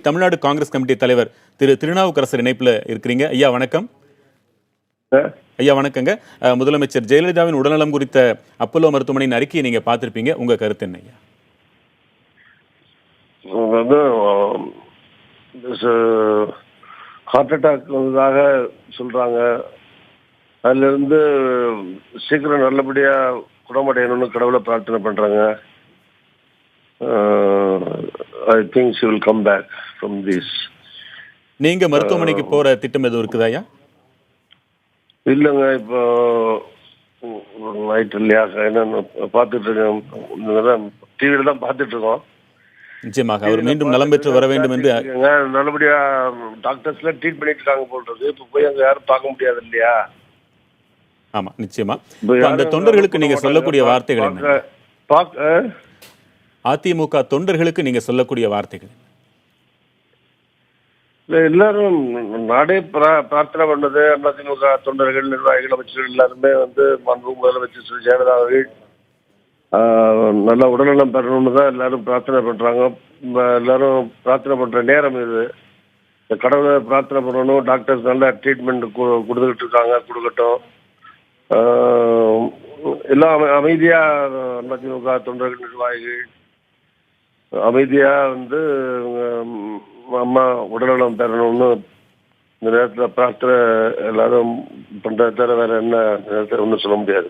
Tamil Nadu Congress committee தலைவர் திரு திருநாவுக்கரசர் இணைப்புல இருக்கிறீங்க. ஐயா வணக்கம். ஐயா வணக்கங்க. முதலமைச்சர் ஜெயலலிதாவின் உடல்நலம் குறித்த அப்போலோ மருத்துவமனையின் அறிக்கையை நீங்க பார்த்திருப்பீங்க. உங்க கருத்து என்ன ஐயா? ஹார்ட் அட்டாக் வந்ததாக சொல்றாங்க. அதுல இருந்து சீக்கிரம் நல்லபடியா குணமடையணும்னு கடவுளை பிரார்த்தனை பண்றாங்க. I think she will come back from this. நீங்க மருத்துவமனைக்கு போற திட்டம் எதுவும் இருக்குதா ஐயா? இல்லைங்க, இப்போ நைட் இல்லையா, என்னன்னு பார்த்துட்டு இருக்கேன். டிவியில தான் பார்த்துட்டு இருக்கோம். நிச்சயமாக அவர் மீண்டும் நலம் பெற்று வர வேண்டும் என்று நல்லபடியா டாக்டர்ஸ்ல ட்ரீட் பண்ணிட்டு இருக்காங்க போன்றது. இப்ப போய் அங்க யாரும் பார்க்க முடியாது இல்லையா? ஆமா நிச்சயமா. அந்த தொண்டர்களுக்கு நீங்க சொல்லக்கூடிய வார்த்தைகள் என்ன? அதிமுக தொண்டர்களுக்கு நீங்க சொல்லக்கூடிய வார்த்தைகள் எல்லாரும் நாடே பிரார்த்தனை பண்ணது. அதிமுக தொண்டர்கள், நிர்வாகிகள், அமைச்சர்கள் எல்லாருமே முதலமைச்சர் ஜெயலலிதா அவர்கள் நல்ல உடல்நலம் பெறணும்னு தான் எல்லாரும் பிரார்த்தனை பண்றாங்க. எல்லாரும் பிரார்த்தனை பண்ற நேரம் இது. இந்த கடவுளை பிரார்த்தனை பண்ணணும். டாக்டர்ஸ் நல்ல ட்ரீட்மெண்ட் கொடுத்துக்கிட்டு இருக்காங்க, கொடுக்கட்டும். எல்லாம் அமைதியா அதிமுக தொண்டர்கள், நிர்வாகிகள் அமைதியா அம்மா உடல்நலம் பெறணும்னு இந்த நேரத்தில் பிரார்த்தனை எல்லாரும் பண்றத தவிர வேற என்ன நேரத்தில் ஒன்றும் சொல்ல முடியாது.